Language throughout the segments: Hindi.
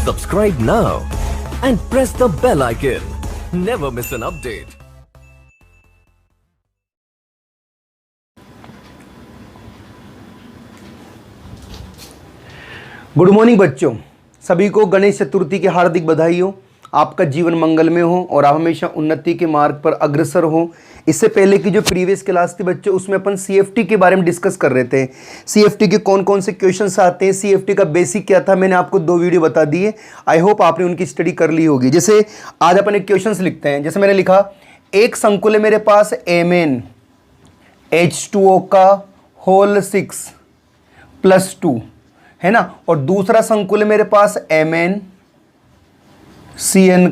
Subscribe now and press the bell icon. Never miss an update. Good morning बच्चों, सभी को गणेश चतुर्थी की हार्दिक बधाई हो। आपका जीवन मंगलमय हो और आप हमेशा उन्नति के मार्ग पर अग्रसर हो। इससे पहले की जो प्रीवियस क्लास थी बच्चों, उसमें अपन सीएफटी के बारे में डिस्कस कर रहे थे। सीएफटी के कौन कौन से क्वेश्चंस आते हैं, सीएफटी का बेसिक क्या था, मैंने आपको 2 वीडियो बता दिए। आई होप आपने उनकी स्टडी कर ली होगी। जैसे आज अपन एक क्वेश्चन लिखते हैं। जैसे मैंने लिखा, एक संकुल है मेरे पास MnH2O का होल 6 + 2 है ना, और दूसरा संकुल है मेरे पास MnCN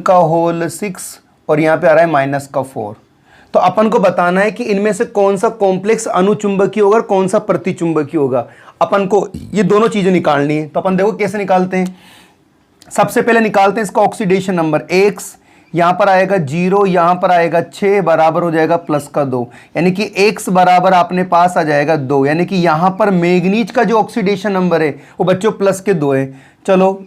का होल 6 और यहां पे आ रहा है -4। तो अपन को बताना है कि इनमें से कौन सा कॉम्प्लेक्स अनुचुंबकीय होगा और कौन सा प्रतिचुंबकीय होगा। अपन को ये दोनों चीजें निकालनी है। तो अपन देखो कैसे निकालते हैं। सबसे पहले निकालते हैं इसका ऑक्सीडेशन नंबर। X यहां पर आएगा 0, यहां पर आएगा 6, बराबर हो जाएगा +2, यानी कि X बराबर अपने पास आ जाएगा 2, यानी कि यहां पर मैग्नीज का जो ऑक्सीडेशन नंबर है वो बच्चों +2 है। चलो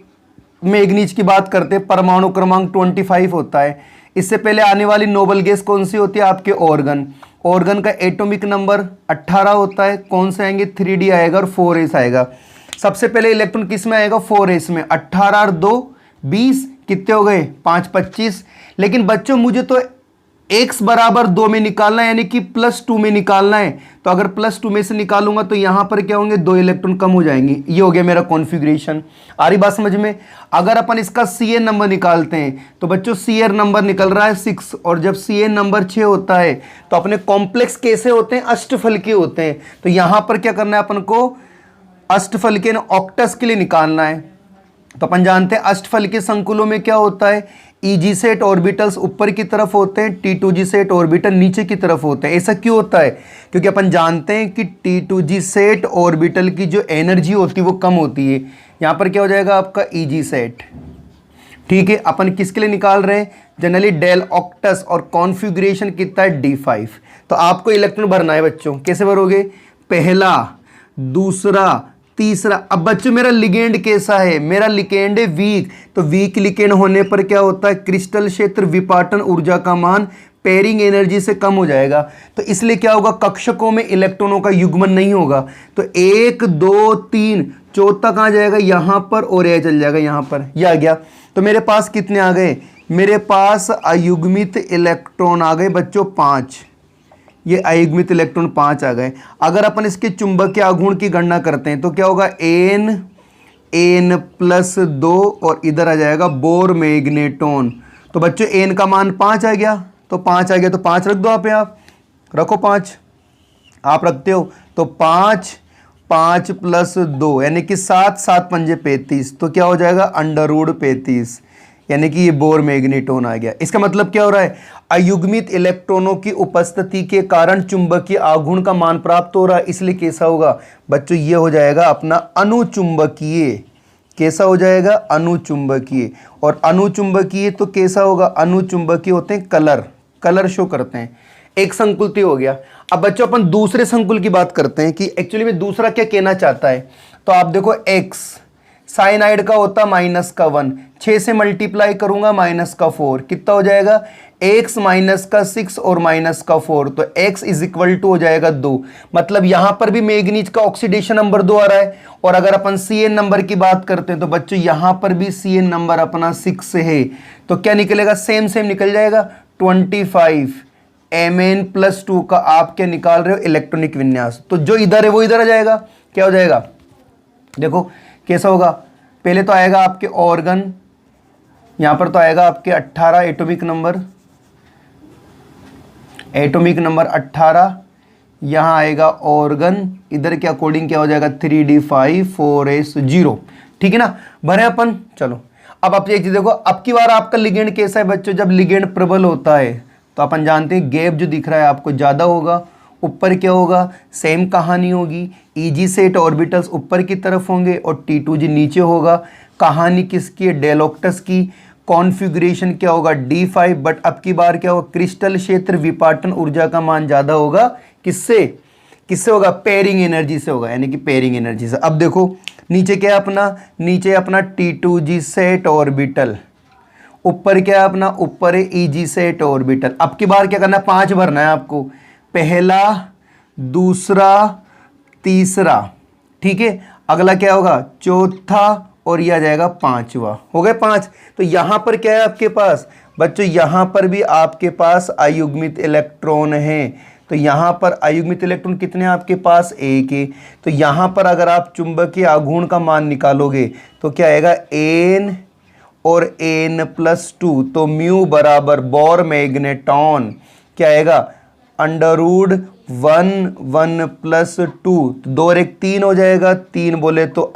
मैग्नीज की बात करते हैं। परमाणु क्रमांक 25 होता है। इससे पहले आने वाली नोबल गैस कौन सी होती है, आपके ऑर्गन। ऑर्गन का एटॉमिक नंबर 18 होता है। कौन से आएंगे, 3D आएगा और 4s आएगा। सबसे पहले इलेक्ट्रॉन किस में आएगा, 4s में। 18 और 2 20, कितने हो गए, 5 25। लेकिन बच्चों मुझे तो x बराबर 2 में निकालना है, यानी कि +2 में निकालना है। तो अगर +2 में से निकालूंगा तो यहां पर क्या होंगे, 2 इलेक्ट्रॉन कम हो जाएंगे। ये हो गया मेरा कॉन्फ़िगरेशन। आ रही बात समझ में। अगर अपन इसका CN नंबर निकालते हैं तो बच्चों CN नंबर निकल रहा है 6, और जब CN नंबर 6 होता है तो अपने कॉम्प्लेक्स कैसे होते हैं, अष्टफलकीय होते हैं। तो यहां पर क्या करना है, अपन को अष्टफलकीय ऑक्टस के लिए निकालना है। तो अपन जानते हैं अष्टफलकीय संकुलों में क्या होता है, EG सेट ऑर्बिटल्स ऊपर की तरफ होते हैं, T2G सेट ऑर्बिटल नीचे की तरफ होते हैं। ऐसा क्यों होता है, क्योंकि अपन जानते हैं कि T2G सेट ऑर्बिटल की जो एनर्जी होती है वो कम होती है। यहाँ पर क्या हो जाएगा आपका EG सेट। ठीक है, अपन किसके लिए निकाल रहे हैं, जनरली डेल ऑक्टस, और कॉन्फ़िगरेशन कितना है, D5। तो आपको इलेक्ट्रॉन भरना है बच्चों। कैसे भरोगे, पहला, दूसरा, तीसरा। अब बच्चों मेरा लिगेंड कैसा है, मेरा लिगेंड है वीक। तो वीक लिगेंड होने पर क्या होता है, क्रिस्टल क्षेत्र विपाटन ऊर्जा का मान पेयरिंग एनर्जी से कम हो जाएगा। तो इसलिए क्या होगा, कक्षकों में इलेक्ट्रॉनों का युग्मन नहीं होगा। तो 1 2 3, चौथा कहां जाएगा, यहां पर, और यह चल जाएगा यहां पर। यह आ गया। तो मेरे पास कितने आ गए, मेरे पास अयुग्मित इलेक्ट्रॉन आ गए बच्चों 5। ये अयुग्मित इलेक्ट्रॉन 5 आ गए। अगर अपन इसके चुंबकीय आघूर्ण की गणना करते हैं तो क्या होगा, N+2 और इधर आ जाएगा बोर मैग्नेटॉन। तो बच्चों N का मान 5 आ गया, तो 5 आ गया, तो 5 रख दो। आप रखो 5, आप रखते हो। तो 5 5 + 2 यानी कि 7 7 पंजे 35। तो क्या हो जाएगा, √35, यानी कि ये बोर मैग्नेटॉन आ गया। इसका मतलब क्या हो रहा है, अयुग्मित इलेक्ट्रॉनों की उपस्थिति के कारण चुंबकीय आघूर्ण का मान प्राप्त हो रहा है। इसलिए कैसा होगा बच्चों, ये हो जाएगा अपना अनुचुंबकीय। कैसा हो जाएगा, अनुचुंबकीय। और अनुचुंबकीय तो कैसा होगा, अनुचुंबकीय होते हैं कलर शो करते हैं। एक संकुल तो हो गया। अब बच्चों अपन दूसरे संकुल की बात करते हैं कि एक्चुअली में दूसरा क्या कहना चाहता है। तो आप देखो, X साइनाइड का होता -1, 6 से मल्टीप्लाई करूंगा -4, कितना हो जाएगा, X -6 और -4। तो X = हो जाएगा 2। मतलब यहां पर भी मैग्नीज का ऑक्सीडेशन नंबर 2 आ रहा है। और अगर अपन CN नंबर की बात करते हैं तो बच्चों यहां पर भी CN नंबर अपना 6 है। तो क्या निकलेगा, सेम निकल जाएगा। 25 Mn+2 का आप क्या निकाल रहे हो, इलेक्ट्रॉनिक विन्यास। तो जो इधर है वो इधर आ जाएगा। क्या हो जाएगा, देखो कैसा होगा। पहले तो आएगा आपके ऑर्गन, यहां पर तो आएगा आपके 18 एटॉमिक नंबर 18। यहां आएगा ऑर्गन, इधर के अकॉर्डिंग क्या हो जाएगा, 3D5 4s 0। ठीक है ना, भरे अपन। चलो अब आप एक चीज देखो, अब की बार आपका लिगेंड कैसा है बच्चों, जब लिगेंड प्रबल होता है तो अपन जानते हैं गैप जो दिख रहा है आपको ज्यादा होगा। ऊपर क्या होगा, सेम कहानी होगी। EG सेट ऑर्बिटल्स ऊपर की तरफ होंगे और T2G नीचे होगा। कहानी किसकी है, डेलोक्टस की। कॉन्फ़िगरेशन क्या होगा, D5। बट अब की बार क्या होगा, क्रिस्टल क्षेत्र विपाटन ऊर्जा का मान ज्यादा होगा। किससे होगा, पेयरिंग एनर्जी से होगा, यानी कि पेयरिंग एनर्जी से। अब देखो नीचे क्या है अपना, नीचे अपना T2G सेट ऑर्बिटल, ऊपर क्या है अपना, ऊपर है EG सेट ऑर्बिटल। अब की बार क्या करना है, 5 भरना है आपको, पहला, दूसरा, तीसरा, ठीक है। अगला क्या होगा, चौथा, और यह आ जाएगा 5वां। हो गए 5। तो यहां पर क्या है आपके पास बच्चों, यहां पर भी आपके पास अयुग्मित इलेक्ट्रॉन है। तो यहां पर अयुग्मित इलेक्ट्रॉन कितने हैं आपके पास, 1 है। तो यहां पर अगर आप चुंबकीय आघूर्ण का मान निकालोगे तो क्या आएगा, N और N+2, तो म्यू बराबर बोर मैग्नेटॉन क्या आएगा, √1 2 और 1 3 हो जाएगा, 3 बोले तो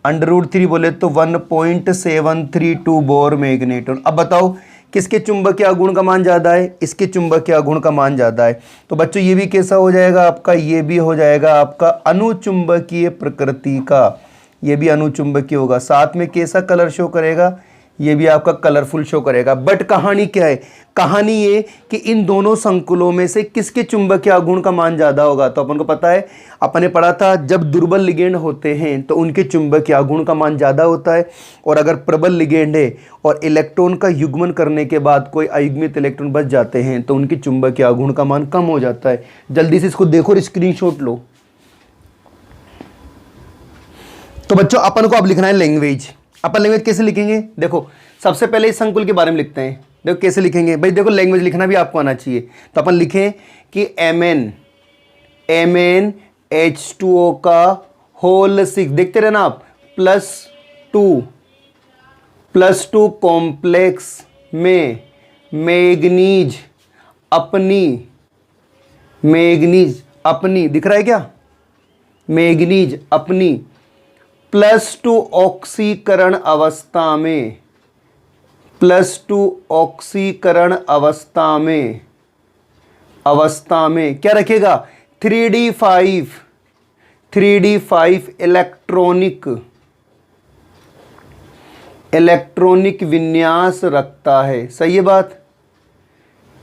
√3 बोले तो 1.732 बोर मैग्नेटॉन। अब बताओ किसके चुंबकीय आघूर्ण का मान ज़्यादा है, इसके चुंबकीय आघूर्ण का मान ज़्यादा है। तो बच्चों ये भी कैसा हो जाएगा आपका, ये भी हो जाएगा आपका अनुचुंबकीय प्रकृति का, ये भी अनुचुंबकीय होगा। साथ में कैसा कलर शो करेगा, ये भी आपका कलरफुल शो करेगा। बट कहानी क्या है, कहानी ये कि इन दोनों संकुलों में से किसके चुंबकीय आघूर्ण का मान ज़्यादा होगा। तो अपन को पता है, अपन ने पढ़ा था जब दुर्बल लिगेंड होते हैं तो उनके चुंबकीय आघूर्ण का मान ज़्यादा होता है, और अगर प्रबल लिगेंड है और इलेक्ट्रॉन का युग्मन करने के बाद कोई अयुग्मित इलेक्ट्रॉन बच जाते हैं तो उनके चुंबकीय आघूर्ण का मान कम हो जाता है। जल्दी से इसको देखो और स्क्रीनशॉट लो। तो बच्चों अपन को अब लिखना है लैंग्वेज। अपन लैंग्वेज कैसे लिखेंगे, देखो सबसे पहले इस संकुल के बारे में लिखते हैं। देखो कैसे लिखेंगे भाई, देखो लैंग्वेज लिखना भी आपको आना चाहिए। तो अपन लिखें कि Mn H2O का होल 6, देखते रहना आप, +2 कॉम्प्लेक्स में मैग्नीज अपनी दिख रहा है क्या, मैग्नीज अपनी +2 ऑक्सीकरण अवस्था में क्या रखेगा, 3d5 इलेक्ट्रॉनिक विन्यास रखता है। सही है बात,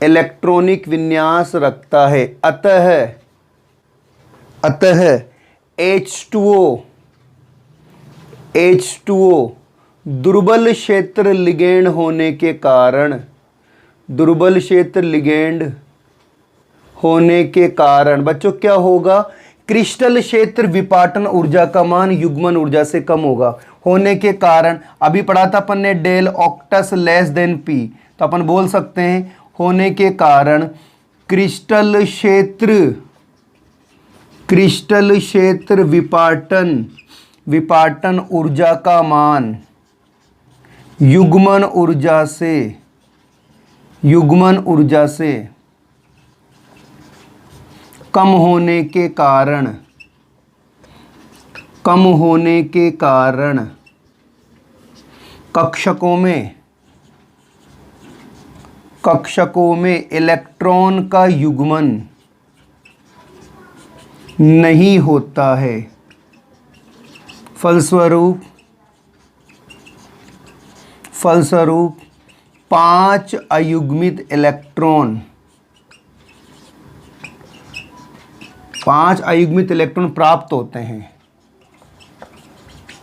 इलेक्ट्रॉनिक विन्यास रखता है। अतः H2O दुर्बल क्षेत्र लिगेंड होने के कारण बच्चों क्या होगा, क्रिस्टल क्षेत्र विपाटन ऊर्जा का मान युग्मन ऊर्जा से कम होगा। होने के कारण अभी पढ़ा था अपन ने डेल ऑक्टस लेस देन P, तो अपन बोल सकते हैं होने के कारण क्रिस्टल क्षेत्र विपाटन ऊर्जा का मान युग्मन ऊर्जा से कम होने के कारण कक्षकों में इलेक्ट्रॉन का युग्मन नहीं होता है। फलस्वरूप 5 अयुग्मित इलेक्ट्रॉन प्राप्त होते हैं।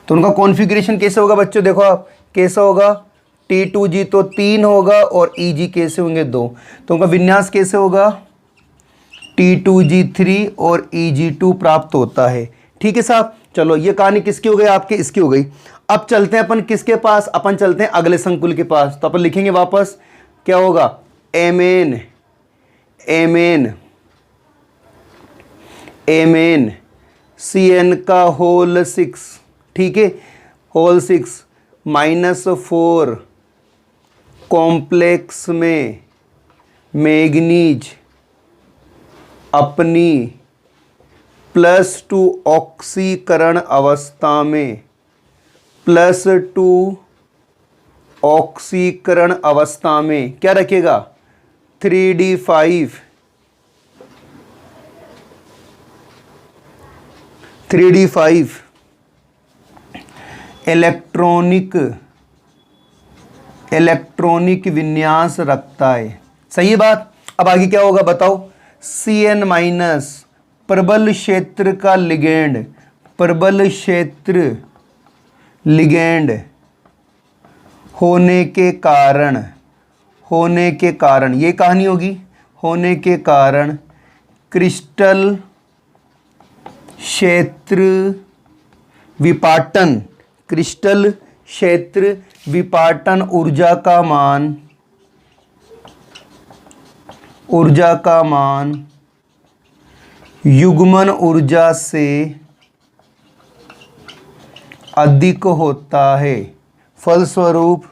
तो उनका कॉन्फ़िगरेशन कैसे होगा बच्चों, देखो आप कैसा होगा, T2G तो 3 होगा और EG कैसे होंगे 2। तो उनका विन्यास कैसे होगा, T2G3 और EG2 प्राप्त होता है। ठीक है साहब, चलो ये कहानी किसकी हो गई, आपके इसकी हो गई। अब चलते हैं अपन किसके पास, अपन चलते हैं अगले संकुल के पास। तो अपन लिखेंगे वापस क्या होगा, Mn Cn का होल 6, ठीक है, होल 6 -4 कॉम्प्लेक्स में मैग्नीज अपनी +2 ऑक्सीकरण अवस्था में +2 ऑक्सीकरण अवस्था में क्या रखेगा, 3d5 इलेक्ट्रॉनिक विन्यास रखता है। सही है बात। अब आगे क्या होगा बताओ, Cn- प्रबल क्षेत्र का लिगेंड प्रबल क्षेत्र लिगैंड होने के कारण ये कहानी होगी, होने के कारण क्रिस्टल क्षेत्र विपाटन, क्रिस्टल क्षेत्र विपाटन ऊर्जा का मान युग्मन ऊर्जा से अधिक होता है। फलस्वरूप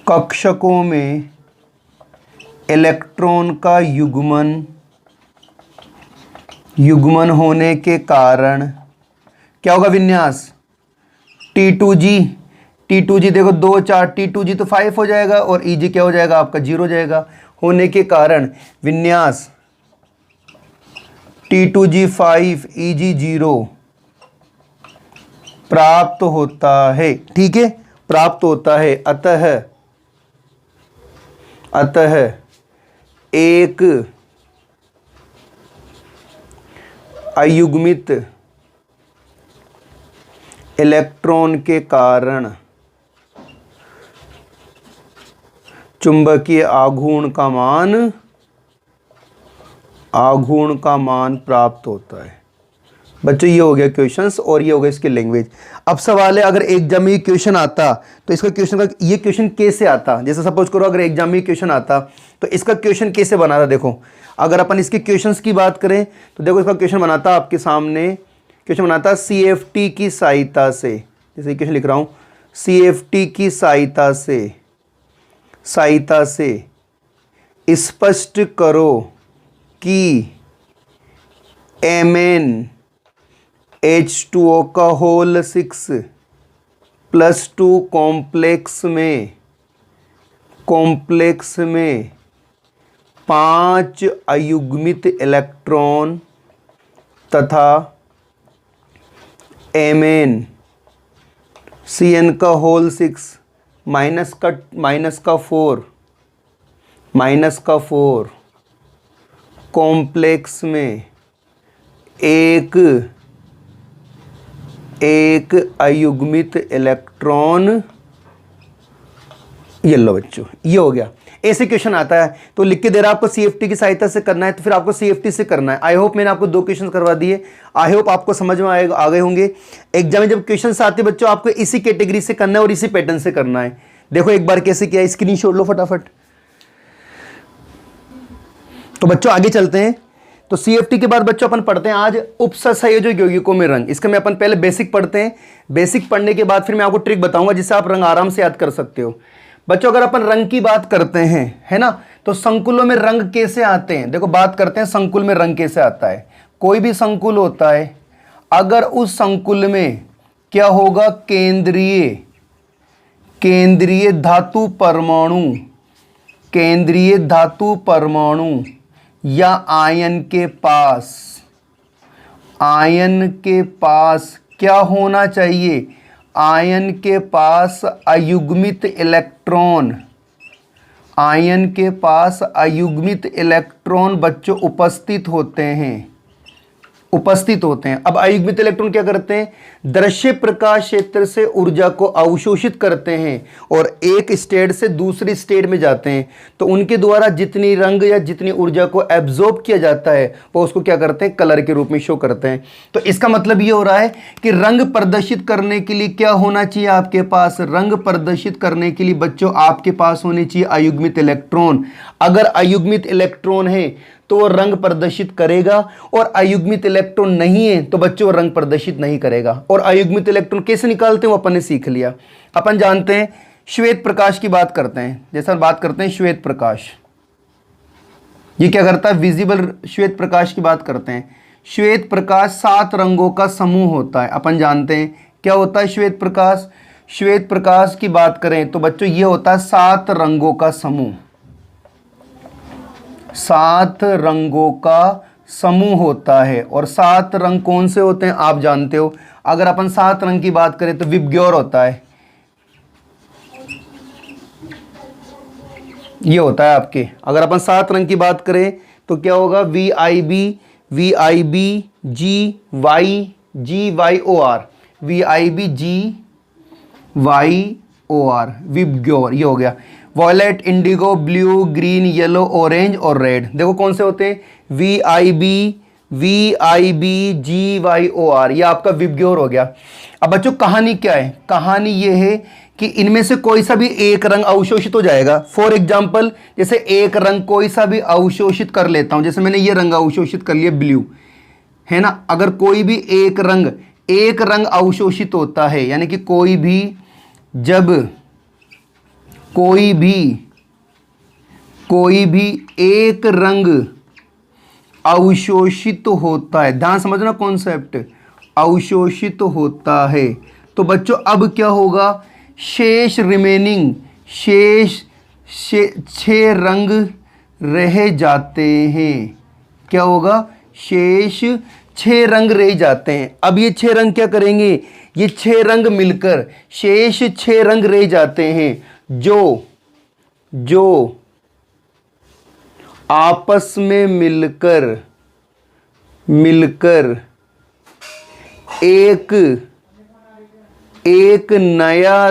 कक्षकों में इलेक्ट्रॉन का युग्मन होने के कारण क्या होगा विन्यास, T2G देखो 2 4 T2G तो 5 हो जाएगा और EG क्या हो जाएगा आपका 0 हो जाएगा। होने के कारण विन्यास T2G 5 EG 0 प्राप्त होता है। ठीक है, प्राप्त होता है। अतः एक अयुग्मित इलेक्ट्रॉन के कारण चुंबकीय आघूर्ण का मान प्राप्त होता है। बच्चों ये हो गया क्वेश्चंस और ये हो गया इसकी लैंग्वेज। अब सवाल है अगर एग्जाम में क्वेश्चन आता तो इसका क्वेश्चन का ये क्वेश्चन कैसे आता, जैसे सपोज करो अगर एग्जाम में क्वेश्चन आता तो इसका क्वेश्चन कैसे बना था। देखो अगर अपन इसके क्वेश्चंस की बात करें तो देखो इसका क्वेश्चन बनाता आपके सामने, क्वेश्चन बनाता CFT की सहायता से, जैसे क्वेश्चन लिख रहा हूँ, CFT की सहायता से स्पष्ट करो कि MnH2O का होल 6+2 कॉम्प्लेक्स में 5 अयुग्मित इलेक्ट्रॉन तथा MnCN का होल 6 माइनस का 4 कॉम्प्लेक्स में एक अयुग्मित इलेक्ट्रॉन। ये लो बच्चों, ये हो गया। ऐसे क्वेश्चन आता है तो लिख के दे रहा है आपको CFT की सहायता से करना है, तो फिर आपको CFT से करना है। आई होप मैंने आपको 2 क्वेश्चन करवा दिए, आई होप आपको समझ में आ गए होंगे। एग्जाम में जब क्वेश्चन आते हैं बच्चों आपको इसी कैटेगरी से करना है और इसी पैटर्न से करना है। देखो एक बार कैसे किया, स्क्रीनशॉट लो फटाफट। तो बच्चों आगे चलते हैं। तो CFT के बाद बच्चों अपन पढ़ते हैं आज उपसंयोजक यौगिकों में रंग। इसका मैं अपन पहले बेसिक पढ़ते हैं, बेसिक पढ़ने के बाद फिर मैं आपको ट्रिक बताऊंगा जिससे आप रंग आराम से याद कर सकते हो। बच्चों अगर अपन रंग की बात करते हैं, है ना, तो संकुलों में रंग कैसे आते हैं। देखो बात करते हैं संकुल में रंग कैसे आता है। कोई भी संकुल होता है, अगर उस संकुल में क्या होगा, केंद्रीय धातु परमाणु या आयन के पास क्या होना चाहिए, आयन के पास अयुग्मित इलेक्ट्रॉन बच्चों उपस्थित होते हैं। अब अयुग्मित इलेक्ट्रॉन क्या करते हैं, दृश्य प्रकाश क्षेत्र से ऊर्जा को अवशोषित करते हैं और एक स्टेट से दूसरी स्टेट में जाते हैं। तो उनके द्वारा जितनी रंग या जितनी ऊर्जा को एब्जॉर्ब किया जाता है वो उसको क्या करते हैं, कलर के रूप में शो करते हैं। तो इसका मतलब ये हो रहा है कि रंग प्रदर्शित करने के लिए क्या होना चाहिए आपके पास, रंग प्रदर्शित करने के लिए बच्चों आपके पास होने चाहिए अयुग्मित इलेक्ट्रॉन। अगर अयुग्मित इलेक्ट्रॉन है तो वो रंग प्रदर्शित करेगा और अयुग्मित इलेक्ट्रॉन नहीं है तो बच्चों रंग प्रदर्शित नहीं करेगा। और अयुग्मित इलेक्ट्रॉन कैसे निकालते हैं वो अपन ने सीख लिया। अपन जानते हैं श्वेत प्रकाश की बात करते हैं, जैसा बात करते हैं श्वेत प्रकाश, ये क्या करता है, विजिबल श्वेत प्रकाश की बात करते हैं। श्वेत प्रकाश 7 रंगों का समूह होता है। अपन जानते हैं क्या होता है श्वेत प्रकाश। श्वेत प्रकाश की बात करें तो बच्चों ये होता है 7 रंगों का समूह, 7 रंगों का समूह होता है। और 7 रंग कौन से होते हैं आप जानते हो। अगर अपन 7 रंग की बात करें तो विबग्योर होता है, ये होता है आपके। अगर अपन 7 रंग की बात करें तो क्या होगा VIB GYOR, VIBGYOR, विबग्योर, ये हो गया। Violet, indigo, blue, green, yellow, orange और रेड, देखो कौन से होते हैं, VIBGYOR, ये आपका विबग्योर हो गया। अब बच्चों कहानी क्या है, कहानी ये है कि इनमें से कोई सा भी एक रंग अवशोषित हो जाएगा। फॉर एग्जाम्पल जैसे एक रंग कोई सा भी अवशोषित कर लेता हूं, जैसे मैंने ये रंग अवशोषित कर लिया ब्लू, है ना। अगर कोई भी एक रंग अवशोषित होता है, यानी कि जब कोई भी एक रंग अवशोषित होता है, ध्यान समझना कॉन्सेप्ट, अवशोषित होता है, तो बच्चों अब क्या होगा, शेष 6 रंग रह जाते हैं। क्या होगा, शेष 6 रंग रह जाते हैं। अब ये 6 रंग क्या करेंगे, ये 6 रंग मिलकर शेष 6 रंग रह जाते हैं जो आपस में मिलकर एक नया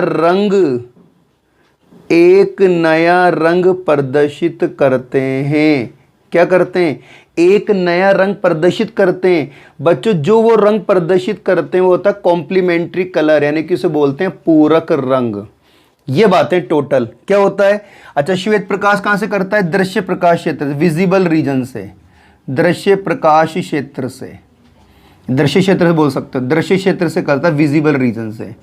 रंग प्रदर्शित करते हैं। क्या करते हैं, एक नया रंग प्रदर्शित करते हैं। बच्चों जो वो रंग प्रदर्शित करते हैं वो होता है कॉम्प्लीमेंट्री कलर, यानी कि उसे बोलते हैं पूरक रंग। ये बातें टोटल क्या होता है। अच्छा, श्वेत प्रकाश कहां से करता है, दृश्य प्रकाश क्षेत्र से, विजिबल रीजन से, दृश्य प्रकाश क्षेत्र से, दृश्य क्षेत्र से बोल सकते हो, दृश्य क्षेत्र से करता है, विजिबल रीजन से।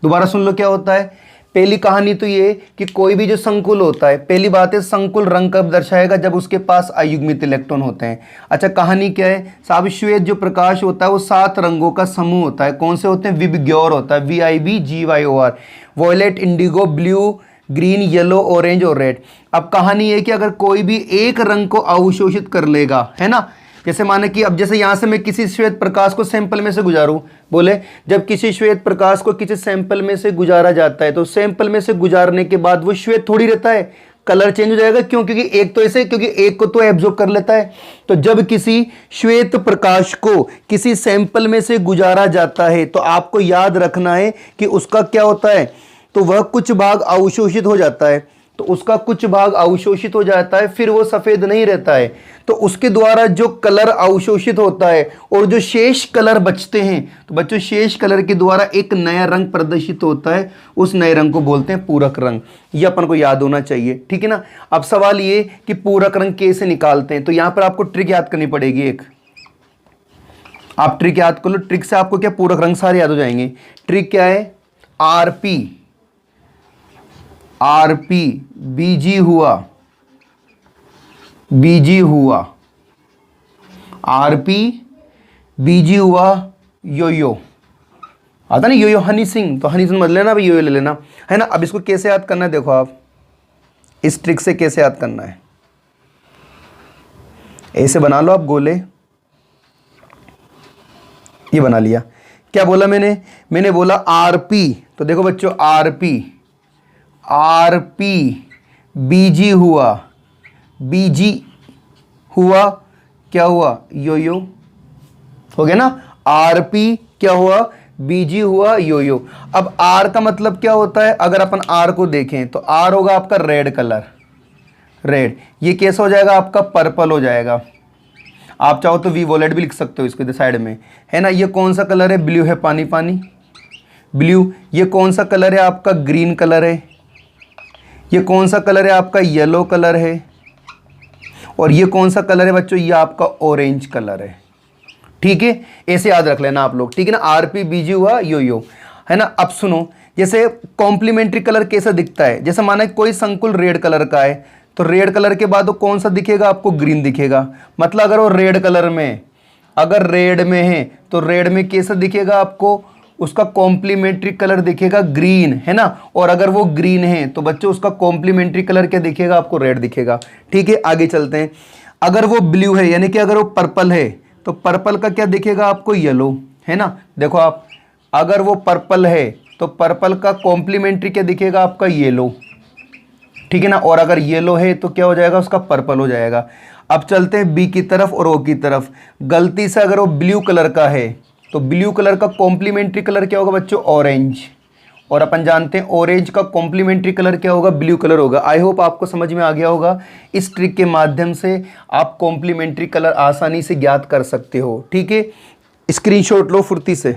दोबारा सुन लो क्या होता है। पहली कहानी तो ये कि कोई भी जो संकुल होता है, पहली बात है संकुल रंग कब दर्शाएगा, जब उसके पास अयुग्मित इलेक्ट्रॉन होते हैं। अच्छा, कहानी क्या है साहब, श्वेत जो प्रकाश होता है वो 7 रंगों का समूह होता है। कौन से होते हैं, विबग्योर होता है, VIBGYOR, violet, indigo, blue, green, yellow, orange और रेड। अब कहानी ये कि अगर कोई भी एक रंग को अवशोषित कर लेगा, है ना, जैसे माने कि अब जैसे यहां से मैं किसी श्वेत प्रकाश को सैंपल में से गुजारूं, बोले जब किसी श्वेत प्रकाश को किसी सैंपल में से गुजारा जाता है तो सैंपल में से गुजारने के बाद वो श्वेत थोड़ी रहता है, कलर चेंज हो जाएगा। क्यों, क्योंकि एक तो ऐसे, क्योंकि एक को तो एब्जॉर्ब कर लेता है। तो जब किसी श्वेत प्रकाश को किसी सैंपल में से गुजारा जाता है तो आपको याद रखना है कि उसका क्या होता है, तो वह कुछ भाग अवशोषित हो जाता है, तो उसका कुछ भाग अवशोषित हो जाता है, फिर वो सफेद नहीं रहता है। तो उसके द्वारा जो कलर अवशोषित होता है और जो शेष कलर बचते हैं, तो बच्चों शेष कलर के द्वारा एक नया रंग प्रदर्शित होता है, उस नए रंग को बोलते हैं पूरक रंग। ये अपन को याद होना चाहिए, ठीक है ना। अब सवाल ये कि पूरक रंग कैसे निकालते हैं, तो यहां पर आपको ट्रिक याद करनी पड़ेगी। एक आप ट्रिक याद कर लो, ट्रिक से आपको क्या पूरक रंग सारे याद हो जाएंगे। ट्रिक क्या है, RP BG हुआ, RP BG हुआ, यो आता नहीं, यो हनी सिंह, तो हनी सिंह मत लेना भाई, यो ले लेना, है ना। अब इसको कैसे याद करना है, देखो आप इस ट्रिक से कैसे याद करना है। ऐसे बना लो आप गोले, ये बना लिया। क्या बोला मैंने बोला RP, तो देखो बच्चों RP BG हुआ, क्या हुआ, यो हो गया ना। RP क्या हुआ, BG हुआ, यो। अब R का मतलब क्या होता है, अगर अपन R को देखें तो R होगा आपका रेड कलर, रेड। ये कैसा हो जाएगा, आपका पर्पल हो जाएगा। आप चाहो तो वी वॉलेट भी लिख सकते हो इसके साइड में, है ना। ये कौन सा कलर है, ब्लू है, पानी ब्लू। ये कौन सा कलर है आपका, ग्रीन कलर है। ये कौन सा कलर है आपका, येलो कलर है। और ये कौन सा कलर है बच्चों, ये आपका ऑरेंज कलर है, ठीक है। ऐसे याद रख लेना आप लोग, ठीक है ना। RP BG हुआ, यो, है ना। अब सुनो, जैसे कॉम्प्लीमेंट्री कलर कैसा दिखता है, जैसे माना कोई संकुल रेड कलर का है, तो रेड कलर के बाद वो कौन सा दिखेगा आपको, ग्रीन दिखेगा। मतलब अगर वो रेड कलर में, अगर रेड में है तो रेड में कैसा दिखेगा आपको, उसका कॉम्प्लीमेंट्री कलर दिखेगा ग्रीन, है ना। और अगर वो ग्रीन है तो बच्चों उसका कॉम्प्लीमेंट्री कलर क्या दिखेगा आपको, रेड दिखेगा, ठीक है। आगे चलते हैं। अगर वो ब्लू है, यानी कि अगर वो पर्पल है तो पर्पल का क्या दिखेगा आपको, येलो, है ना। देखो आप, अगर वो पर्पल है तो पर्पल का कॉम्प्लीमेंट्री क्या दिखेगा आपका, येलो, ठीक है ना। और अगर येलो है तो क्या हो जाएगा, उसका पर्पल हो जाएगा। अब चलते हैं बी की तरफ और ओ की तरफ। गलती से अगर वो ब्लू कलर का है तो ब्लू कलर का कॉम्प्लीमेंट्री कलर क्या होगा बच्चों? ऑरेंज। और अपन जानते हैं ऑरेंज का कॉम्प्लीमेंट्री कलर क्या होगा? ब्लू कलर होगा। आई होप आपको समझ में आ गया होगा। इस ट्रिक के माध्यम से आप कॉम्प्लीमेंट्री कलर आसानी से ज्ञात कर सकते हो। ठीक है, स्क्रीनशॉट लो फुर्ती से।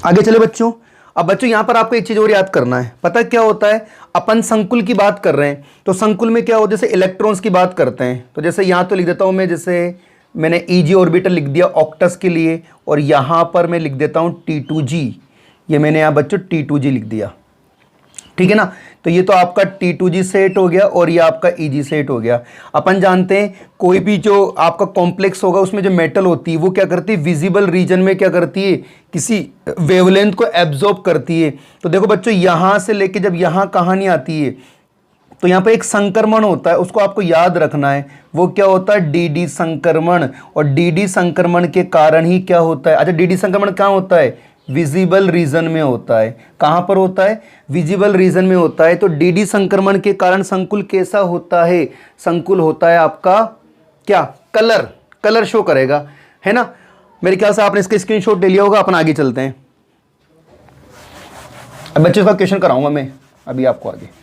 आगे चले बच्चों। अब बच्चों यहां पर आपको एक चीज और याद करना है। पता है क्या होता है? अपन संकुल की बात कर रहे हैं तो संकुल में क्या हो, जैसे इलेक्ट्रॉन्स की बात करते हैं तो जैसे यहां तो लिख देता हूं मैं, जैसे मैंने ईजी ऑर्बिटल लिख दिया ऑक्टस के लिए, और यहां पर मैं लिख देता हूं T2G। ये मैंने यहां बच्चों T2G लिख दिया। ठीक है ना? तो ये तो आपका T2G सेट हो गया और ये आपका EG सेट हो गया। अपन जानते हैं कोई भी जो आपका कॉम्प्लेक्स होगा उसमें जो मेटल होती है वो क्या करती है? विजिबल रीजन में क्या करती है? किसी वेवलेंथ को एब्जॉर्ब करती है। तो देखो बच्चों यहां से लेके जब यहां कहानी आती है तो यहाँ पे एक संक्रमण होता है, उसको आपको याद रखना है। वो क्या होता है? DD संक्रमण। और DD संक्रमण के कारण ही क्या होता है? अच्छा, DD संक्रमण कहाँ होता है? विजिबल रीजन में होता है। कहाँ पर होता है? विजिबल रीजन में होता है। तो DD संक्रमण के कारण संकुल कैसा होता है? संकुल होता है आपका क्या? कलर शो करेगा, है ना? मेरे ख्याल से आपने इसका स्क्रीनशॉट ले लिया होगा। अपन आगे चलते हैं। अब बच्चों का क्वेश्चन कराऊंगा मैं अभी आपको आगे।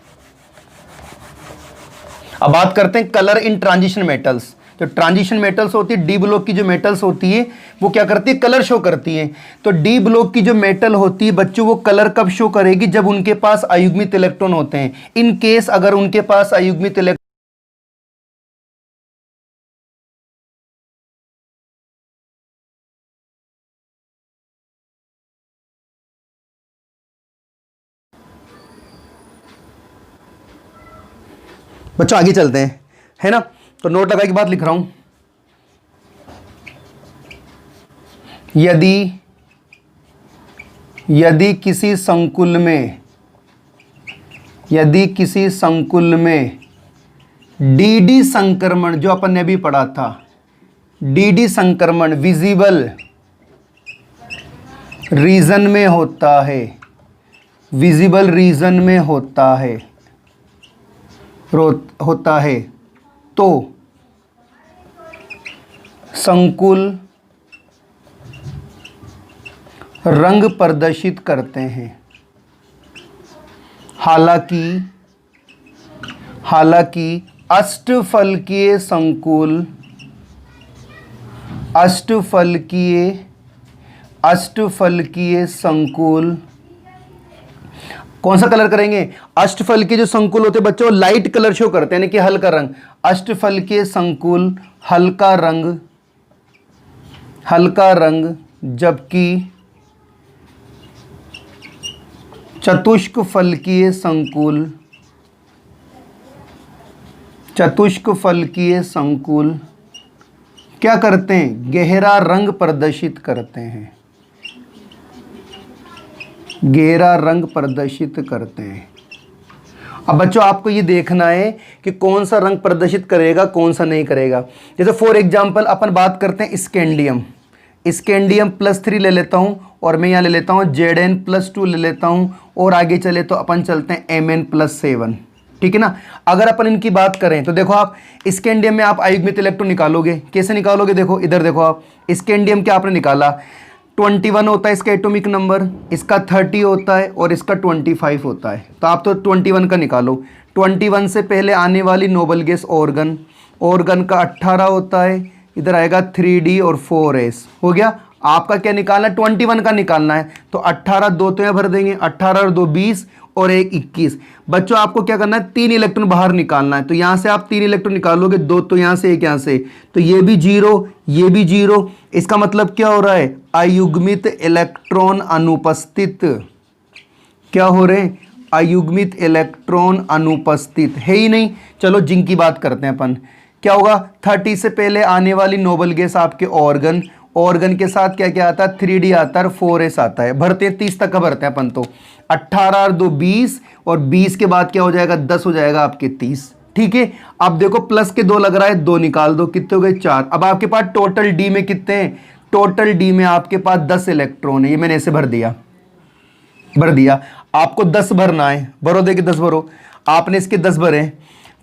अब बात करते हैं कलर इन ट्रांजिशन मेटल्स। तो ट्रांजिशन मेटल्स होती है, डी ब्लॉक की जो मेटल्स होती है वो क्या करती है? कलर शो करती है। तो डी ब्लॉक की जो मेटल होती है बच्चों वो कलर कब शो करेगी? जब उनके पास अयुग्मित इलेक्ट्रॉन होते हैं। इन केस अगर उनके पास अयुग्मित इलेक्ट्रॉन बच्चों आगे चलते हैं, है ना? तो नोट लगा के बात लिख रहा हूं। यदि किसी संकुल में DD संक्रमण, जो अपन ने अभी पढ़ा था, DD संक्रमण विजिबल रीजन में होता है, विजिबल रीजन में होता है तो संकुल रंग प्रदर्शित करते हैं। हालांकि अष्टफलकीय संकुल कौन सा कलर करेंगे? अष्टफलकीय जो संकुल होते हैं बच्चों लाइट कलर शो करते हैं, यानी कि हल्का रंग। अष्टफलकीय संकुल हल्का रंग, जबकि चतुष्कफलकीय संकुल क्या करते हैं? गहरा रंग प्रदर्शित करते हैं। अब बच्चों आपको ये देखना है कि कौन सा रंग प्रदर्शित करेगा, कौन सा नहीं करेगा। जैसे फॉर एग्जांपल अपन बात करते हैं स्कैंडियम +3 ले लेता हूं और मैं यहाँ ले लेता हूँ Zn+2 ले लेता हूँ, और आगे चले तो अपन चलते हैं Mn+7। ठीक है ना? अगर अपन इनकी बात करें तो देखो आप स्कैंडियम में आप अयुग्मित इलेक्ट्रॉन निकालोगे। कैसे निकालोगे? देखो इधर देखो आप, स्कैंडियम क्या आपने निकाला? 21 होता है इसका एटॉमिक नंबर, इसका 30 होता है और इसका 25 होता है। तो आप तो 21 का निकालो। 21 से पहले आने वाली नोबल गैस ऑर्गन का 18 होता है, इधर आएगा 3D और 4s हो गया। आपका क्या निकालना है? 21 का निकालना है। तो 18 2 तो यहाँ भर देंगे, 18 और 2 20 और 1 21। बच्चों आपको क्या करना है? 3 इलेक्ट्रॉन बाहर निकालना है। तो यहाँ से आप 3 इलेक्ट्रॉन निकालोगे, 2 तो यहाँ से 1 यहाँ से, तो ये भी 0 ये भी 0। इसका मतलब क्या हो रहा है? अयुग्मित इलेक्ट्रॉन अनुपस्थित। क्या हो रहे हैं? अयुग्मित इलेक्ट्रॉन अनुपस्थित है ही नहीं। चलो जिंक की बात करते हैं अपन। क्या होगा? 30 से पहले आने वाली नोबल गैस आपके ऑर्गन के साथ क्या क्या आता है? 3D आता है, 4s आता है। भरते हैं 30 तक का भरते हैं अपन तो। 18 और 2 20 और 20 के बाद क्या हो जाएगा? 10 हो जाएगा आपके 30। ठीक है, अब देखो प्लस के 2 लग रहा है, 2 निकाल दो, कितने हो गए? 4। अब आपके पास टोटल डी में कितने हैं? टोटल डी में आपके पास 10 इलेक्ट्रॉन है। ये मैंने ऐसे भर दिया। आपको 10 भरना है, भरो, देखिए 10 भरो। आपने इसके 10 भरे,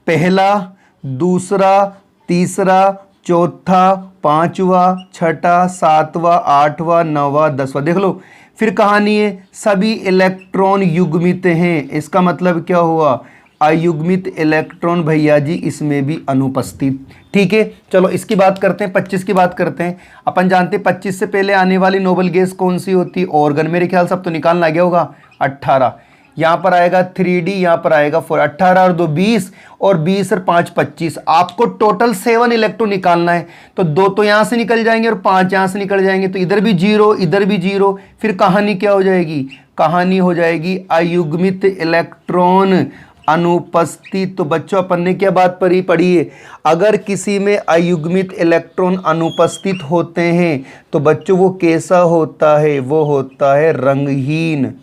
पहला, दूसरा, तीसरा, चौथा, पांचवा, छठा, सातवां, आठवां, नौवां, 10वां। देख लो फिर कहानी है, सभी इलेक्ट्रॉन युग्मित हैं। इसका मतलब क्या हुआ, अयुग्मित इलेक्ट्रॉन भैया जी इसमें भी अनुपस्थित। ठीक है, चलो इसकी बात करते हैं, 25 की बात करते हैं। अपन जानते हैं 25 से पहले आने वाली नोबल गैस कौन सी होती है, ऑर्गन। मेरे ख्याल से अब तो निकालना आ गया होगा, 18। यहाँ पर आएगा 3D, यहाँ पर आएगा 4, 18 और 2 20, और 20 और 5 25। आपको टोटल 7 इलेक्ट्रॉन निकालना है, तो 2 तो यहाँ से निकल जाएंगे और 5 यहाँ से निकल जाएंगे, तो इधर भी 0, इधर भी 0। फिर कहानी क्या हो जाएगी, कहानी हो जाएगी अयुग्मित इलेक्ट्रॉन अनुपस्थित। तो बच्चों अपन ने क्या बात पढ़ी है, अगर किसी में अयुग्मित इलेक्ट्रॉन अनुपस्थित होते हैं तो बच्चों वो कैसा होता है, वो होता है रंगहीन।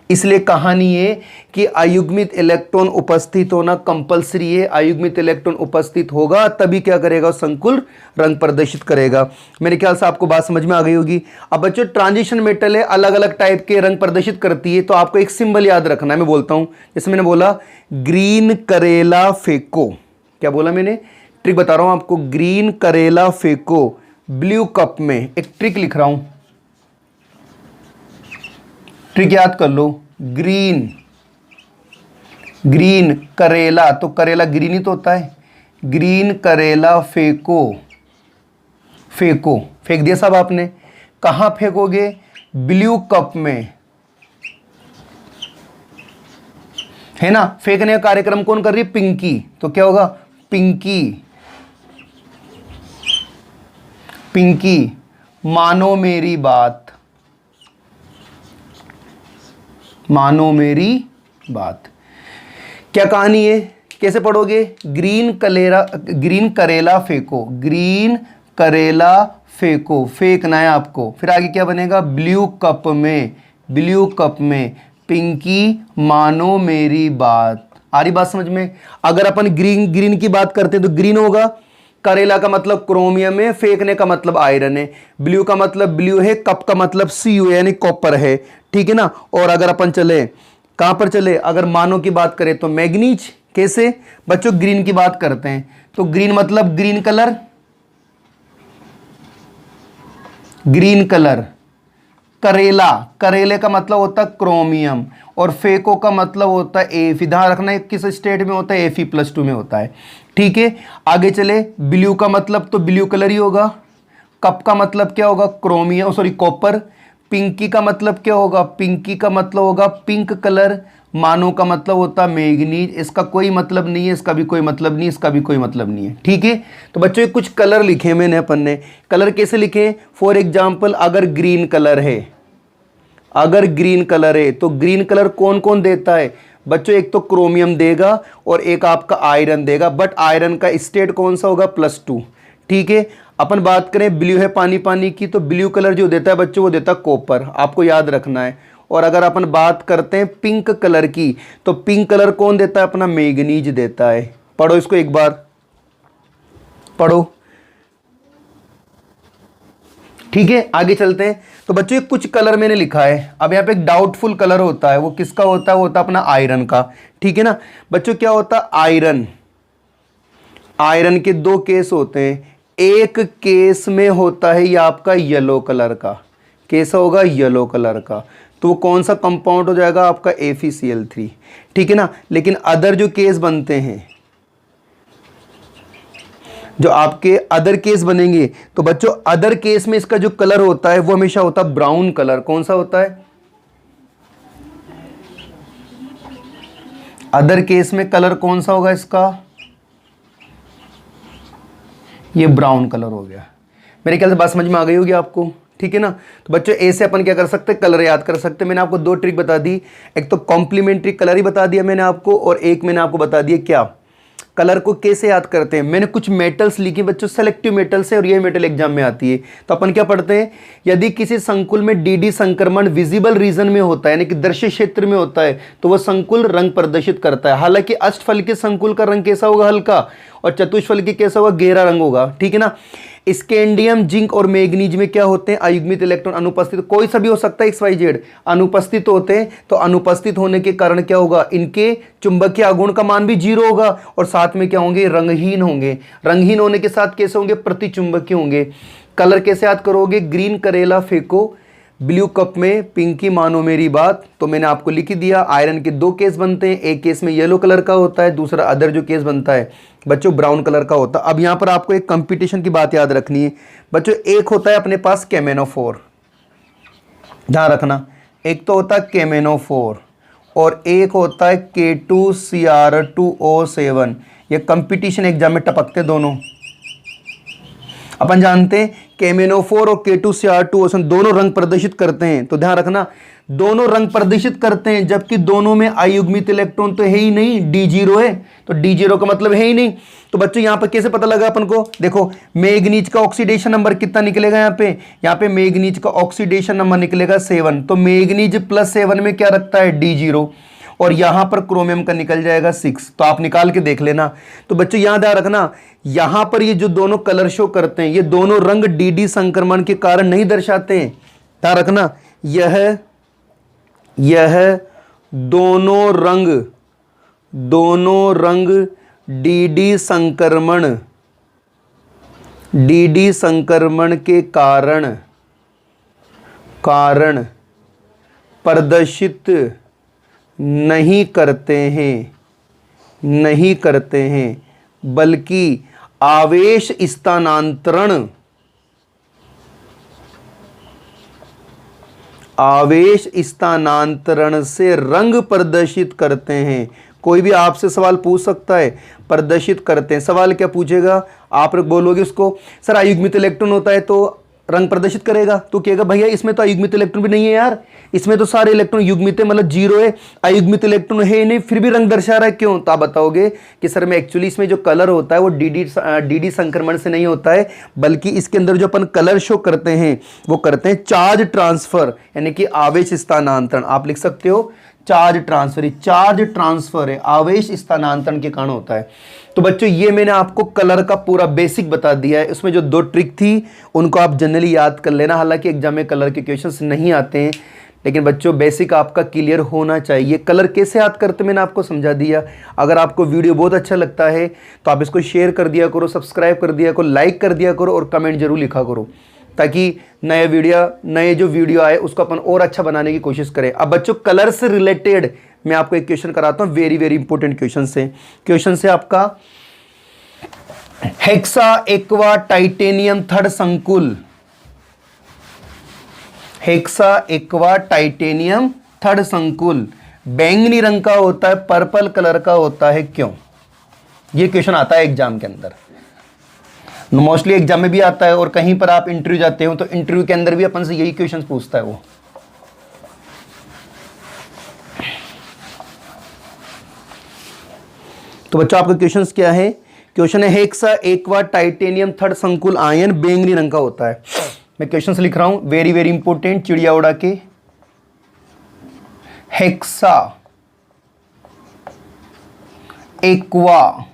इसलिए कहानी है कि अयुग्मित इलेक्ट्रॉन उपस्थित होना कंपलसरी है। अयुग्मित इलेक्ट्रॉन उपस्थित होगा तभी क्या करेगा, संकुल रंग प्रदर्शित करेगा। मेरे ख्याल से आपको बात समझ में आ गई होगी। अब बच्चों ट्रांजिशन मेटल है, अलग अलग टाइप के रंग प्रदर्शित करती है, तो आपको एक सिंबल याद रखना है। मैं बोलता हूं, जैसे मैंने बोला ग्रीन करेला फेंको। क्या बोला मैंने, ट्रिक बता रहा हूं आपको, ग्रीन करेला फेंको। ब्लू कप में एक ट्रिक लिख रहा हूं, ट्रिक याद कर लो। ग्रीन करेला, तो करेला ग्रीन ही तो होता है। ग्रीन करेला फेंको, फेंक दिया सब आपने। कहां फेंकोगे, ब्लू कप में, है ना। फेंकने का कार्यक्रम कौन कर रही है, पिंकी। तो क्या होगा, पिंकी मानो मेरी बात, मानो मेरी बात। क्या कहानी है, कैसे पढ़ोगे, ग्रीन करेला फेंको, ग्रीन करेला फेंको, फेंकना है आपको। फिर आगे क्या बनेगा, ब्लू कप में पिंकी मानो मेरी बात। आ रही बात समझ में। अगर अपन ग्रीन की बात करते हैं तो ग्रीन होगा, करेला का मतलब क्रोमियम है, फेंकने का मतलब आयरन है, ब्लू का मतलब ब्लू है, कप का मतलब Cu यानी कॉपर है। ठीक है ना। और अगर अपन चले कहां पर चले, अगर मानो की बात करें तो मैग्नीज। कैसे बच्चों, ग्रीन की बात करते हैं तो ग्रीन मतलब ग्रीन कलर, करेले का मतलब होता है क्रोमियम, और फेको का मतलब होता है Fe। ध्यान रखना है किस स्टेट में होता है, Fe+2 में होता है। ठीक है, आगे चले, ब्लू का मतलब तो ब्लू कलर ही होगा, कप का मतलब क्या होगा, क्रोमियम सॉरी कॉपर। पिंकी का मतलब क्या होगा, पिंकी का मतलब होगा पिंक कलर। मानो का मतलब होता है मैग्नीज। इसका कोई मतलब नहीं है, इसका भी कोई मतलब नहीं, इसका भी कोई मतलब नहीं है। ठीक है, तो बच्चों ये कुछ कलर लिखे मैंने, अपन ने कलर कैसे लिखे। फॉर एग्जाम्पल अगर ग्रीन कलर है, तो ग्रीन कलर कौन कौन देता है बच्चों, एक तो क्रोमियम देगा और एक आपका आयरन देगा, बट आयरन का स्टेट कौन सा होगा, +2। ठीक है, अपन बात करें ब्लू है पानी की, तो ब्लू कलर जो देता है बच्चों वो देता है कॉपर, आपको याद रखना है। और अगर अपन बात करते हैं पिंक कलर की, तो पिंक कलर कौन देता है, अपना मैग्नीज देता है। पढ़ो इसको एक बार, पढ़ो। ठीक है, आगे चलते हैं। तो बच्चों ये कुछ कलर मैंने लिखा है। अब यहाँ पे एक डाउटफुल कलर होता है, वो किसका होता है, वो होता है अपना आयरन का। ठीक है ना बच्चों, क्या होता है आयरन के 2 केस होते हैं। एक केस में होता है ये आपका येलो कलर का, कैसा होगा, येलो कलर का, तो वो कौन सा कंपाउंड हो जाएगा, आपका FeCl3। ठीक है ना। लेकिन अदर जो केस बनते हैं, जो आपके अदर केस बनेंगे, तो बच्चों अदर केस में इसका जो कलर होता है वो हमेशा होता है ब्राउन कलर। कौन सा होता है, अदर केस में कलर कौन सा होगा इसका, ये ब्राउन कलर हो गया। मेरे ख्याल से बात समझ में आ गई होगी आपको। ठीक है ना। तो बच्चों ऐसे अपन क्या कर सकते हैं, कलर याद कर सकते हैं। मैंने आपको 2 ट्रिक बता दी, एक तो कॉम्प्लीमेंट्री कलर ही बता दिया मैंने आपको, और एक मैंने आपको बता दिया क्या, कलर को कैसे याद करते हैं। मैंने कुछ मेटल्स लिखी बच्चों, सेलेक्टिव मेटल्स है, और ये मेटल एग्जाम में आती है। तो अपन क्या पढ़ते हैं, यदि किसी संकुल में DD संक्रमण विजिबल रीजन में होता है, यानी कि दृश्य क्षेत्र में होता है, तो वह संकुल रंग प्रदर्शित करता है। हालांकि अष्टफल के संकुल का रंग कैसा होगा, हल्का, और चतुष्फल के कैसा होगा, गहरा रंग होगा। ठीक है ना। स्कैंडियम, जिंक और मैग्नीज में क्या होते हैं? अयुग्मित इलेक्ट्रॉन अनुपस्थित। कोई सा भी हो सकता है XYZ, अनुपस्थित होते हैं। तो अनुपस्थित होने के कारण क्या होगा? इनके चुंबकीय आघूर्ण का मान भी 0 होगा और साथ में क्या होंगे? रंगहीन होंगे। रंगहीन होने के साथ कैसे होंगे? प्रतिचुंबकीय होंगे। कलर कैसे याद करोगे? ग्रीन करेला फेंको ब्लू कप में, पिंकी मानो मेरी बात। तो मैंने आपको लिख ही दिया। आयरन के 2 केस बनते हैं, एक केस में येलो कलर का होता है, दूसरा अदर जो केस बनता है बच्चों ब्राउन कलर का होता है। अब यहां पर आपको एक कंपटीशन की बात याद रखनी है बच्चों। एक होता है अपने पास KMnO4, ध्यान रखना, एक तो होता है KMnO4 और एक होता है K2Cr2O7। ये कंपटीशन एग्जाम में टपकते दोनों। अपन जानते हैं KMnO4 और K2Cr2O7 दोनों रंग प्रदर्शित करते हैं। तो ध्यान रखना, दोनों रंग प्रदर्शित करते हैं, जबकि दोनों में अयुग्मित इलेक्ट्रॉन तो है ही नहीं, D0 है। तो D0 का मतलब है ही नहीं। तो बच्चों यहां पर कैसे पता लगा अपन को? देखो मैग्नीज का ऑक्सीडेशन नंबर कितना निकलेगा? यहाँ पे मैग्नीज का ऑक्सीडेशन नंबर निकलेगा 7। तो मैग्नीज +7 में क्या रखता है? D0। और यहां पर क्रोमियम का निकल जाएगा 6। तो आप निकाल के देख लेना। तो बच्चों यहां ध्यान रखना, यहां पर ये जो दोनों कलर शो करते हैं, ये दोनों रंग DD संक्रमण के कारण नहीं दर्शाते हैं। ध्यान रखना, यह दोनों रंग DD संक्रमण के कारण प्रदर्शित नहीं करते हैं, बल्कि आवेश स्थानांतरण से रंग प्रदर्शित करते हैं। कोई भी आपसे सवाल पूछ सकता है, प्रदर्शित करते हैं। सवाल क्या पूछेगा? आप बोलोगे उसको, सर अयुग्मित इलेक्ट्रॉन होता है तो रंग प्रदर्शित करेगा। तो कहेगा भैया इसमें तो अयुग्मित इलेक्ट्रॉन भी नहीं है यार, इसमें तो सारे इलेक्ट्रॉन युग्मित है, मतलब 0 है, अयुग्मित इलेक्ट्रॉन है नहीं, फिर भी रंग दर्शा रहा है, क्यों? तो आप बताओगे कि सर में एक्चुअली इसमें जो कलर होता है वो DD संक्रमण से नहीं होता है, बल्कि इसके अंदर जो अपन कलर शो करते हैं वो करते हैं चार्ज ट्रांसफर, यानी कि आवेश स्थानांतरण। आप लिख सकते हो चार्ज ट्रांसफर है, आवेश स्थानांतरण के कारण होता है। तो बच्चों ये मैंने आपको कलर का पूरा बेसिक बता दिया है। उसमें जो 2 ट्रिक थी उनको आप जनरली याद कर लेना। हालांकि एग्जाम में कलर के क्वेश्चंस नहीं आते हैं, लेकिन बच्चों बेसिक आपका क्लियर होना चाहिए। कलर कैसे याद करते मैंने आपको समझा दिया। अगर आपको वीडियो बहुत अच्छा लगता है तो आप इसको शेयर कर दिया करो, सब्सक्राइब कर दिया करो, लाइक कर दिया करो और कमेंट जरूर लिखा करो, ताकि नए जो वीडियो आए उसको अपन और अच्छा बनाने की कोशिश करें। अब बच्चों कलर से रिलेटेड मैं आपको एक क्वेश्चन कराता हूं, वेरी वेरी इंपॉर्टेंट क्वेश्चन से आपका हेक्सा एक्वा टाइटेनियम थर्ड संकुल, हेक्सा एक्वा टाइटेनियम थर्ड संकुल बैंगनी रंग का होता है, पर्पल कलर का होता है, क्यों? ये क्वेश्चन आता है एग्जाम के अंदर, मोस्टली एग्जाम में भी आता है और कहीं पर आप इंटरव्यू जाते हो तो इंटरव्यू के अंदर भी अपन से यही क्वेश्चन पूछता है वो। तो बच्चों आपका क्वेश्चन क्या है? क्वेश्चन है हेक्सा एक्वा टाइटेनियम थर्ड संकुल आयन बैंगनी रंग का होता है। मैं क्वेश्चन लिख रहा हूं, वेरी वेरी इंपॉर्टेंट, चिड़िया उड़ा के। Hexa aqua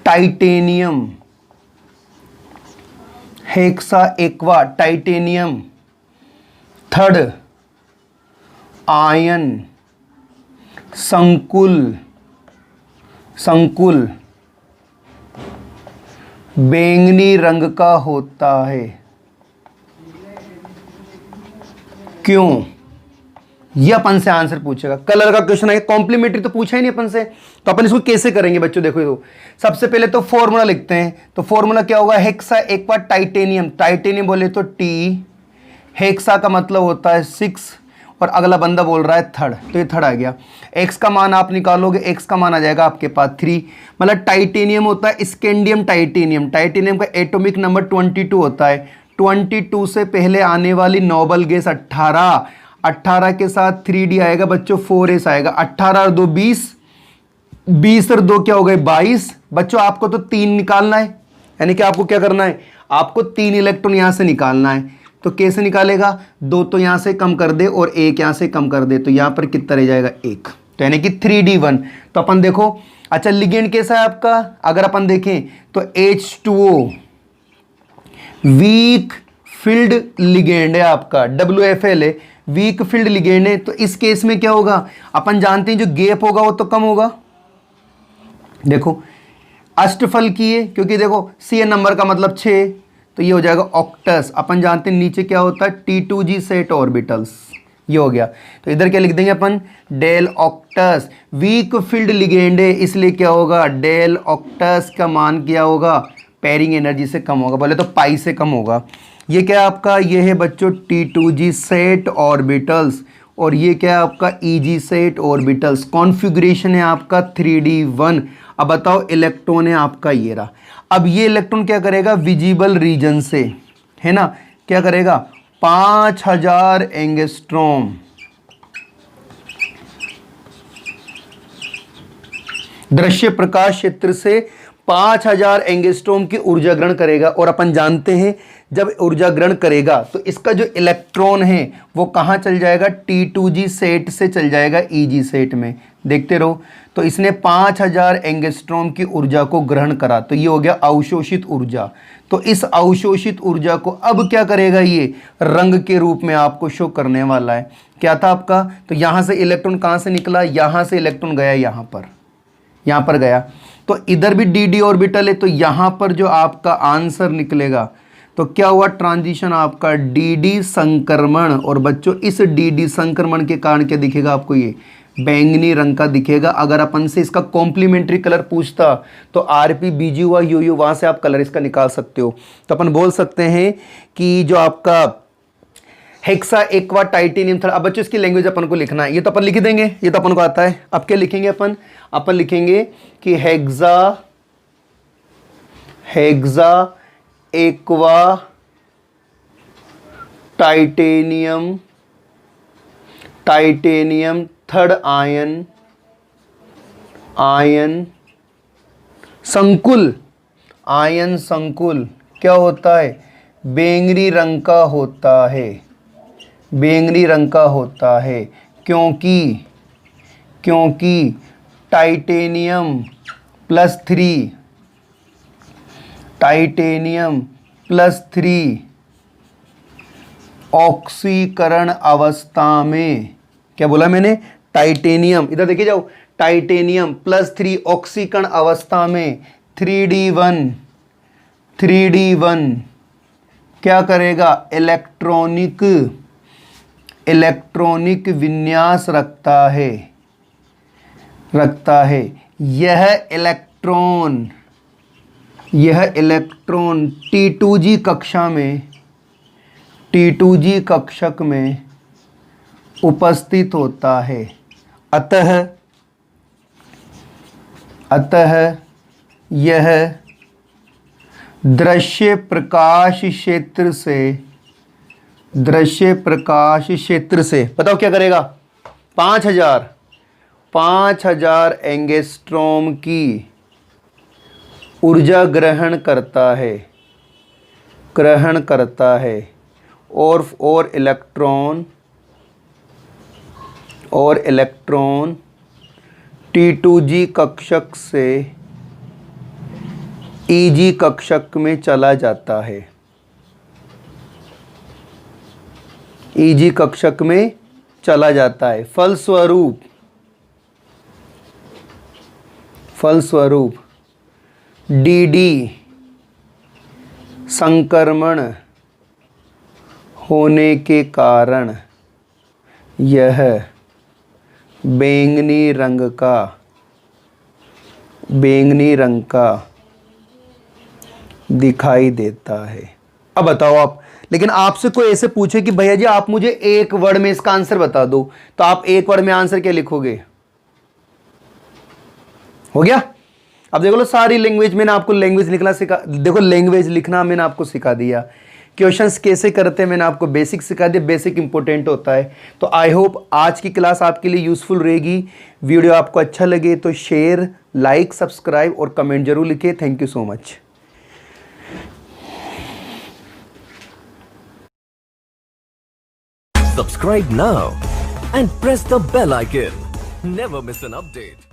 titanium, hexa aqua titanium third ion संकुल बैंगनी रंग का होता है, क्यों? ये अपन से आंसर पूछेगा। कलर का क्वेश्चन है, कॉम्प्लीमेंट्री तो पूछा ही नहीं अपन से, तो अपन इसको कैसे करेंगे बच्चों? देखो तो सबसे पहले तो फॉर्मूला लिखते हैं। तो फॉर्मूला क्या होगा? हेक्सा एक्वा टाइटेनियम, टाइटेनियम बोले तो T, हेक्सा का मतलब होता है 6 और अगला बंदा बोल रहा है थर्ड, तो ये थर्ड आ गया। एक्स का मान आप निकालोगे, एक्स का मान आ जाएगा आपके पास 3। मतलब टाइटेनियम होता है स्कैंडियम टाइटेनियम, टाइटेनियम का एटॉमिक नंबर 22 होता है। 22 से पहले आने वाली नोबल गैस 18, 18 के साथ 3D आएगा बच्चों, 4s आएगा। 18 और 2 20, 20 और 2 क्या हो गए? 22। बच्चों आपको तो 3 निकालना है, यानी कि आपको क्या करना है? आपको 3 इलेक्ट्रॉन यहां से निकालना है। तो कैसे निकालेगा? 2 तो यहां से कम कर दे और 1 यहां से कम कर दे, तो यहां पर कितना रह जाएगा? 1। तो यानी कि 3D1। तो अपन देखो अच्छा लिगेंड कैसा है आपका, अगर अपन देखें तो H2O वीक फील्ड लिगेंड है आपका, WFL है, वीक फील्ड लिगेंड है। तो इस केस में क्या होगा, अपन जानते हैं जो गैप होगा वो तो कम होगा। देखो अष्टफल की है, क्योंकि देखो CN नंबर का मतलब 6, तो ये हो जाएगा ऑक्टस। अपन जानते हैं नीचे क्या होता है, T2G सेट ऑर्बिटल्स, ये हो गया। तो इधर क्या लिख देंगे अपन, डेल ऑक्टस, वीक फील्ड लिगेंड है इसलिए क्या होगा, डेल ऑक्टस का मान क्या होगा, पेयरिंग एनर्जी से कम होगा, बोले तो पाई से कम होगा। ये क्या है आपका, ये है बच्चों T2G सेट ऑर्बिटल्स, और ये क्या है आपका EG सेट ऑर्बिटल्स। कॉन्फ़िगरेशन है आपका 3D1। अब बताओ इलेक्ट्रॉन है आपका ये रहा। अब ये इलेक्ट्रॉन क्या करेगा, विजिबल रीजन से, है ना, क्या करेगा, 5000 एंगस्ट्रॉम दृश्य प्रकाश क्षेत्र से 5000 एंगस्ट्रॉम की ऊर्जा ग्रहण करेगा। और अपन जानते हैं जब ऊर्जा ग्रहण करेगा तो इसका जो इलेक्ट्रॉन है वो कहाँ चल जाएगा, T2G सेट से चल जाएगा EG सेट में। देखते रहो, तो इसने 5000 एंगस्ट्रॉम की ऊर्जा को ग्रहण करा, तो ये हो गया अवशोषित ऊर्जा। तो इस अवशोषित ऊर्जा को अब क्या करेगा, ये रंग के रूप में आपको शो करने वाला है। क्या था आपका, तो यहाँ से इलेक्ट्रॉन कहाँ से निकला, यहाँ से इलेक्ट्रॉन गया यहाँ पर गया, तो इधर भी DD ऑर्बिटल है, तो यहाँ पर जो आपका आंसर निकलेगा तो क्या हुआ, ट्रांजिशन आपका DD संक्रमण। और बच्चों इस DD संक्रमण के कारण क्या दिखेगा आपको, ये बैंगनी रंग का दिखेगा। अगर अपन से इसका कॉम्प्लीमेंट्री कलर पूछता तो RP BG हुआ UU, वहाँ से आप कलर इसका निकाल सकते हो। तो अपन बोल सकते हैं कि जो आपका हेक्सा एक्वा टाइटेनियम था। अब बच्चों इसकी लैंग्वेज अपन को लिखना है, ये तो अपन लिख देंगे, ये तो अपन को आता है। अब क्या लिखेंगे अपन लिखेंगे कि hexa aqua titanium third ion संकुल क्या होता है, बैंगनी रंग का होता है, क्योंकि टाइटेनियम प्लस 3 ऑक्सीकरण अवस्था में, क्या बोला मैंने, टाइटेनियम, इधर देखिए जाओ, टाइटेनियम प्लस 3 ऑक्सीकरण अवस्था में 3D1 क्या करेगा, इलेक्ट्रॉनिक विन्यास रखता है। यह इलेक्ट्रॉन T2G कक्षक में उपस्थित होता है। अतः यह दृश्य प्रकाश क्षेत्र से बताओ क्या करेगा, 5000 एंगस्ट्रॉम की ऊर्जा ग्रहण करता है और इलेक्ट्रॉन T2G कक्षक से EG कक्षक में चला जाता है। EG कक्षक में चला जाता है। फलस्वरूप DD संक्रमण होने के कारण यह बैंगनी रंग का दिखाई देता है। अब बताओ आप, लेकिन आपसे कोई ऐसे पूछे कि भैया जी आप मुझे एक वर्ड में इसका आंसर बता दो, तो आप एक वर्ड में आंसर क्या लिखोगे? हो गया। अब देखो लो, सारी लैंग्वेज मैंने आपको लैंग्वेज लिखना सिखा, देखो लैंग्वेज लिखना मैंने आपको सिखा दिया, क्वेश्चंस कैसे करते हैं मैंने आपको बेसिक सिखा दिया, बेसिक इंपॉर्टेंट होता है। तो आई होप आज की क्लास आपके लिए यूजफुल रहेगी। वीडियो आपको अच्छा लगे तो शेयर, लाइक, सब्सक्राइब और कमेंट जरूर लिखिए। Thank you so much. Subscribe now and press the bell icon. Never miss an update.